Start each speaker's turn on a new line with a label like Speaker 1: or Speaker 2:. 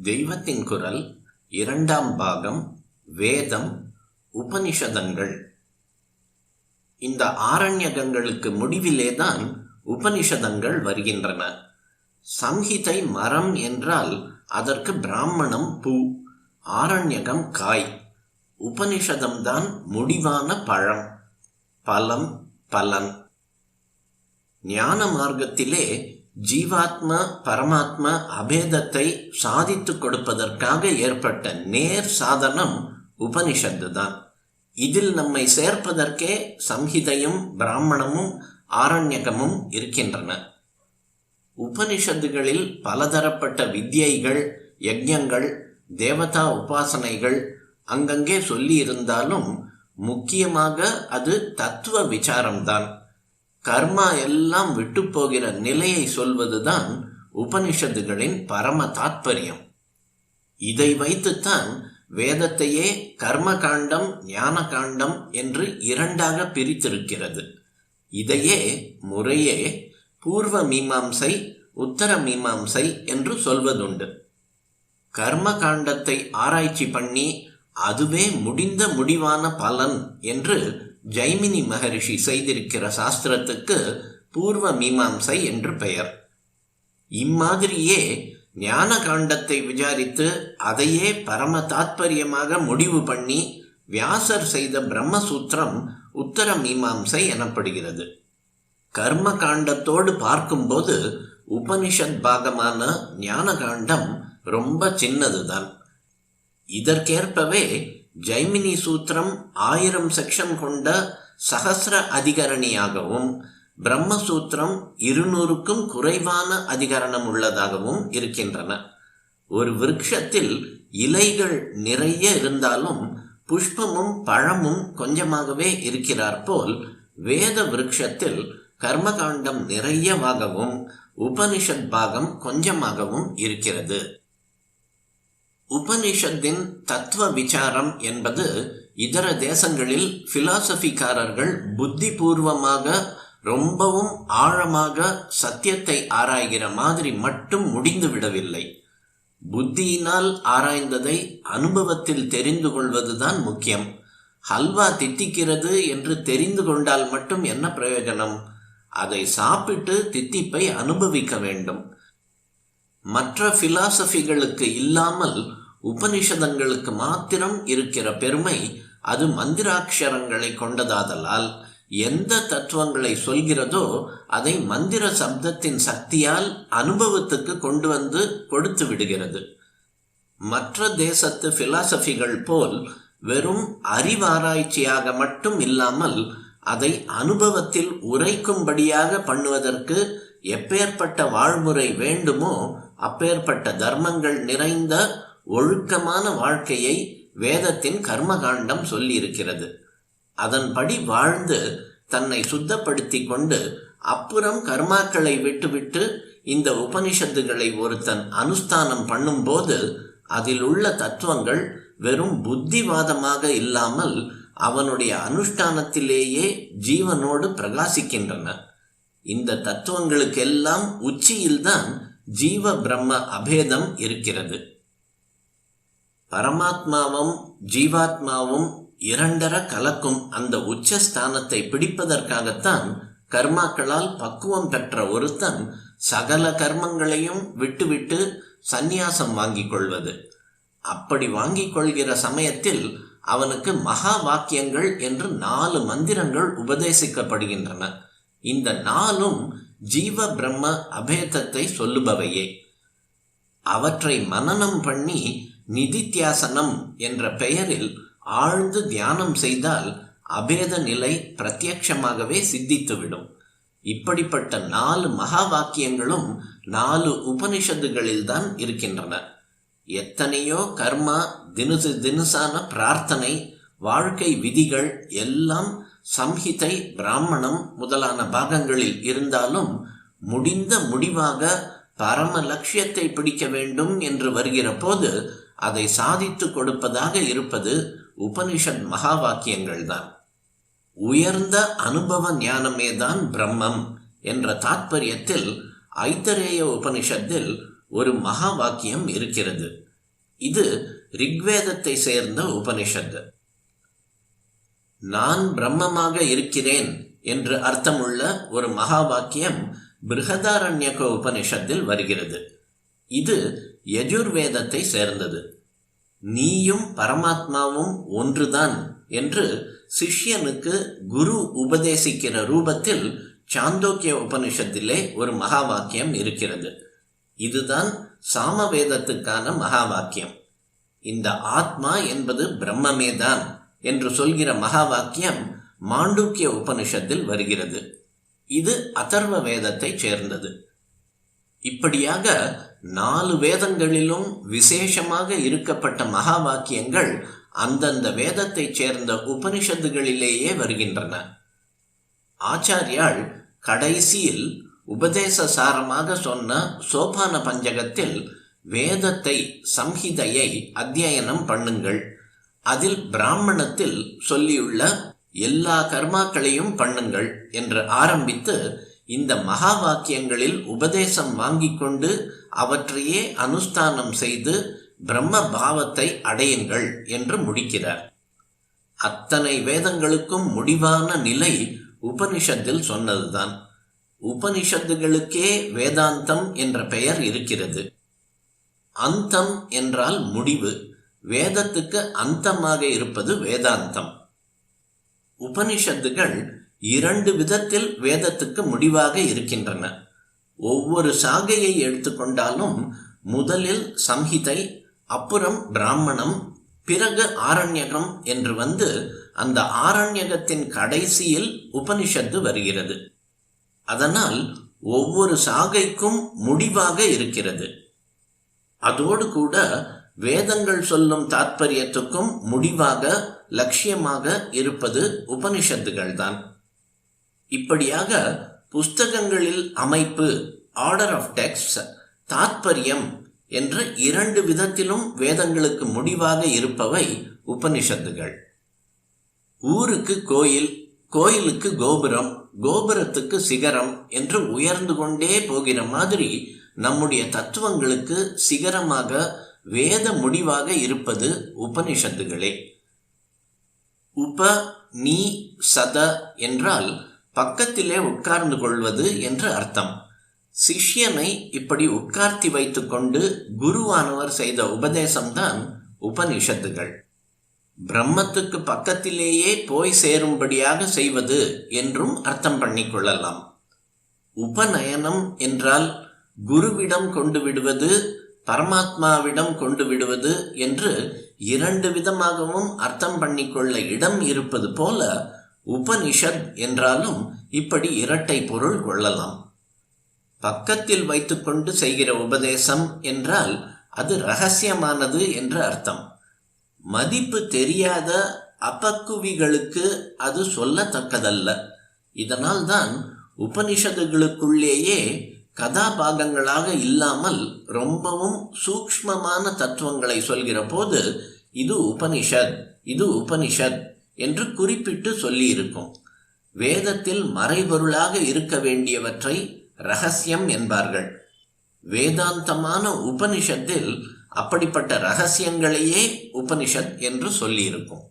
Speaker 1: தெய்வத்தின் குரல் இரண்டாம் பாகம். வேதம், உபனிஷதங்கள். இந்த ஆரண்யகங்களுக்கு முடிவிலேதான் உபனிஷதங்கள் வருகின்றன. சம்ஹிதை மரம் என்றால் அதற்கு பிராமணம் பூ, ஆரண்யகம் காய், உபனிஷதம்தான் முடிவான பழம், பலம், பலன். ஞான மார்க்கத்திலே ஜீவாத்மா பரமாத்மா அபேதத்தை சாதித்து கொடுப்பதற்காக ஏற்பட்ட நேர் சாதனம் உபனிஷத்து தான். இதில் நம்மை சேர்ப்பதற்கே சம்ஹிதையும் பிராமணமும் ஆரண்யகமும் இருக்கின்றன. உபனிஷத்துகளில் பலதரப்பட்ட வித்யைகள், யஜ்ஞங்கள், தேவதா உபாசனைகள் அங்கங்கே சொல்லி இருந்தாலும் முக்கியமாக அது தத்துவ விசாரம்தான். கர்மா எல்லாம் விட்டு போகிற நிலையை சொல்வதுதான் உபனிஷத்துகளின் பரம தாத்பரியம். இதை வைத்துத்தான் வேதத்தையே கர்ம காண்டம், ஞான காண்டம் என்று இரண்டாக பிரித்திருக்கிறது. இதையே முறையே பூர்வ மீமாம்சை, உத்தர மீமாம்சை என்று சொல்வதுண்டு. கர்ம காண்டத்தை ஆராய்ச்சி பண்ணி அதுவே முடிந்த முடிவான பலன் என்று ஜைமினி மகரிஷி செய்திருக்கிற சாஸ்திரத்துக்கு பூர்வ மீமாம்சை என்று பெயர். இம்மாதிரியே ஞான காண்டத்தை விசாரித்து அதையே பரம தாத்பரியமாக முடிவு பண்ணி வியாசர் செய்த பிரம்மசூத்திரம் உத்தர மீமாம்சை எனப்படுகிறது. கர்ம காண்டத்தோடு பார்க்கும்போது உபனிஷத் பாகமான ஞான காண்டம் ரொம்ப சின்னதுதான். இதற்கேற்பவே ஜைமினி சூத்திரம் 1000 செக்ஷன் கொண்ட சகசிர அதிகரணியாகவும், பிரம்மசூத்திரம் 200க்கும் குறைவான அதிகரணம் உள்ளதாகவும் இருக்கின்றன. ஒரு விருட்சத்தில் இலைகள் நிறைய இருந்தாலும் புஷ்பமும் பழமும் கொஞ்சமாகவே இருக்கிறார் போல் வேத விருட்சத்தில் கர்மகாண்டம் நிறையவாகவும் உபனிஷத் பாகம் கொஞ்சமாகவும் இருக்கிறது. உபனிஷத்தின் தத்துவ விசாரம் என்பது இதர தேசங்களில் பிலாசபிக்காரர்கள் புத்தி பூர்வமாக ரொம்பவும் ஆழமாக சத்தியத்தை ஆராய்கிற மாதிரி மட்டும் முடிந்து விடவில்லை. புத்தியினால் ஆராய்ந்ததை அனுபவத்தில் தெரிந்து கொள்வதுதான் முக்கியம். ஹல்வா தித்திக்கிறது என்று தெரிந்து கொண்டால் மட்டும் என்ன பிரயோஜனம்? அதை சாப்பிட்டு தித்திப்பை அனுபவிக்க வேண்டும். மற்ற பிலாசபிகளுக்கு இல்லாமல் உபனிஷதங்களுக்கு மாத்திரம் இருக்கிற பெருமை அது மந்திராட்சரங்களை கொண்டதாதலால் எந்த தத்துவங்களை சொல்கிறதோ அதை மந்திர சப்தத்தின் சக்தியால் அனுபவத்துக்கு கொண்டு வந்து கொடுத்து விடுகிறது. மற்ற தேசத்து பிலாசபிகள் போல் வெறும் அறிவாராய்ச்சியாக மட்டும் இல்லாமல் அதை அனுபவத்தில் உரைக்கும்படியாக பண்ணுவதற்கு எப்பேற்பட்ட வாழ்முறை வேண்டுமோ அப்பேற்பட்ட தர்மங்கள் நிறைந்த ஒழுக்கமான வாழ்க்கையை வேதத்தின் கர்மகாண்டம் சொல்லியிருக்கிறது. அதன்படி வாழ்ந்து தன்னை சுத்தப்படுத்தி கொண்டு அப்புறம் கர்மாக்களை விட்டுவிட்டு இந்த உபனிஷத்துகளை ஒருத்தன் அனுஷ்டானம் பண்ணும்போது அதில் உள்ள தத்துவங்கள் வெறும் புத்திவாதமாக இல்லாமல் அவனுடைய அனுஷ்டானத்திலேயே ஜீவனோடு பிரகாசிக்கின்றன. இந்த தத்துவங்களுக்கெல்லாம் உச்சியில்தான் ஜீவ பிரம்ம அபேதம் இருக்கிறது. பரமாத்மாவும் ஜீவாத்மாவும் இரண்டர கலக்கும் அந்த உச்சஸ்தானத்தை பிடிப்பதற்காகத்தான் கர்மாக்களால் பக்குவம் பெற்ற ஒருத்தன் சகல கர்மங்களையும் விட்டுவிட்டு சந்நியாசம் வாங்கிக் கொள்வது. அப்படி வாங்கிக் கொள்கிற சமயத்தில் அவனுக்கு மகா வாக்கியங்கள் என்று 4 மந்திரங்கள் உபதேசிக்கப்படுகின்றன. இந்த 4ம் ஜீவ பிரம்ம அபேதத்தை சொல்லுபவையே. அவற்றை மனனம் பண்ணி நிதித்தியாசனம் என்ற பெயரில் ஆழ்ந்து தியானம் செய்தால் அபேத நிலை பிரத்யட்சமாகவே சித்தித்துவிடும். இப்படிப்பட்ட 4 மகா வாக்கியங்களும் 4 உபனிஷத்துகளில்தான் இருக்கின்றன. எத்தனையோ கர்மா, தினுசான பிரார்த்தனை, வாழ்க்கை விதிகள் எல்லாம் சம்ஹிதை, பிராமணம் முதலான பாகங்களில் இருந்தாலும் முடிந்த முடிவாக பரம லட்சியத்தை பிடிக்க வேண்டும் என்று வருகிற போது அதை சாதித்து கொடுப்பதாக இருப்பது உபனிஷத் மகா வாக்கியங்கள் தான். உயர்ந்த அனுபவ ஞானமே தான் பிரம்மம் என்ற தாத்பரியத்தில் ஐத்தரேய உபனிஷத்தில் ஒரு மகா வாக்கியம் இருக்கிறது. இது ரிக்வேதத்தை சேர்ந்த உபனிஷத்து. நான் பிரம்மமாக இருக்கிறேன் என்று அர்த்தமுள்ள ஒரு மகா வாக்கியம் பிருஹதாரண்யக உபனிஷத்தில் வருகிறது. இது யஜுர்வேதத்தை சேர்ந்தது. நீயும் பரமாத்மாவும் ஒன்றுதான் என்று சிஷ்யனுக்கு குரு உபதேசிக்கிற ரூபத்தில் சாந்தோக்கிய உபனிஷத்திலே ஒரு மகா வாக்கியம் இருக்கிறது. இதுதான் சாமவேதத்துக்கான மகா வாக்கியம். இந்த ஆத்மா என்பது பிரம்மமேதான் என்று சொல்கிற மகா வாக்கியம் மாண்டூக்கிய உபனிஷத்தில் வருகிறது. இது அதர்வ வேதத்தை சேர்ந்தது. இப்படியாக 4 வேதங்களிலும் விசேஷமாக இருக்கப்பட்ட மகா வாக்கியங்கள் அந்தந்த வேதத்தை சேர்ந்த உபனிஷத்துகளிலேயே வருகின்றன. ஆச்சாரியால் கடைசியில் உபதேச சாரமாக சொன்ன சோபான பஞ்சகத்தில் வேதத்தை, சம்ஹிதையை அத்தியனம் பண்ணுங்கள், அதில் பிராமணத்தில் சொல்லியுள்ள எல்லா கர்மாக்களையும் பண்ணுங்கள் என்று ஆரம்பித்து இந்த மகா வாக்கியங்களில் உபதேசம் வாங்கி கொண்டு அவற்றையே அனுஷ்டானம் செய்து பிரம்ம பாவத்தை அடையுங்கள் என்று முடிக்கிறார். அத்தனை வேதங்களுக்கும் முடிவான நிலை உபனிஷத்தில் சொன்னதுதான். உபனிஷத்துகளுக்கே வேதாந்தம் என்ற பெயர் இருக்கிறது. அந்தம் என்றால் முடிவு. வேதத்துக்கு அந்தமாக இருப்பது வேதாந்தம். உபனிஷத்துகள் 2 விதத்தில் வேதத்துக்கு முடிவாக இருக்கின்றன. ஒவ்வொரு சாகையை எடுத்துக்கொண்டாலும் முதலில் சம்ஹிதை, அப்புறம் பிராமணம், பிறகு ஆரண்யகம் என்று வந்து அந்த ஆரண்யகத்தின் கடைசியில் உபனிஷத்து வருகிறது. அதனால் ஒவ்வொரு சாகைக்கும் முடிவாக இருக்கிறது. அதோடு கூட வேதங்கள் சொல்லும் தாத்பரியத்துக்கும் முடிவாக, லட்சியமாக இருப்பது உபனிஷத்துகள் தான். இப்படியாக புஸ்தகங்களில் அமைப்பு, ஆர்டர் ஆஃப் டெக்ஸ்ட், தாத்பரியம் என்று 2 விதத்திலும் வேதங்களுக்கு முடிவாக இருப்பவை உபனிஷத்துகள். ஊருக்கு கோயில், கோயிலுக்கு கோபுரம், கோபுரத்துக்கு சிகரம் என்று உயர்ந்து கொண்டே போகிற மாதிரி நம்முடைய தத்துவங்களுக்கு சிகரமாக, வேத முடிவாக இருப்பது உபனிஷத்துகளே. உப நீ சத என்றால் பக்கத்திலே உட்கார்ந்து கொள்வது என்று அர்த்தம். சிஷ்யனை இப்படி உட்கார்த்தி வைத்து கொண்டு குருவானவர் செய்த உபதேசம்தான் உபனிஷத்துகள். பிரம்மத்துக்கு பக்கத்திலேயே போய் சேரும்படியாக செய்வது என்றும் அர்த்தம் பண்ணிக்கொள்ளலாம். உபநயனம் என்றால் குருவிடம் கொண்டு விடுவது, பரமாத்மாவிடம் கொண்டு விடுவது என்று 2 விதமாகவும் அர்த்தம் பண்ணிக்கொள்ள இடம் இருப்பது போல உபனிஷத் என்றாலும் இப்படி இரட்டை பொருள் கொள்ளலாம். பக்கத்தில் வைத்துக்கொண்டு செய்கிற உபதேசம் என்றால் அது இரகசியமானது என்று அர்த்தம். மதிப்பு தெரியாத அபக்குவிகளுக்கு அது சொல்லத்தக்கதல்ல. இதனால் தான் உபனிஷத்துகளுக்குள்ளேயே கதாபாகங்களாக இல்லாமல் ரொம்பவும் சூக்ஷ்மமான தத்துவங்களை சொல்கிற போது இது உபனிஷத், இது உபனிஷத் என்று குறிப்பிட்டு சொல்லியிருக்கும். வேதத்தில் மறைபொருளாக இருக்க வேண்டியவற்றை ரகசியம் என்பார்கள். வேதாந்தமான உபனிஷத்தில் அப்படிப்பட்ட ரகசியங்களையே உபனிஷத் என்று சொல்லியிருக்கும்.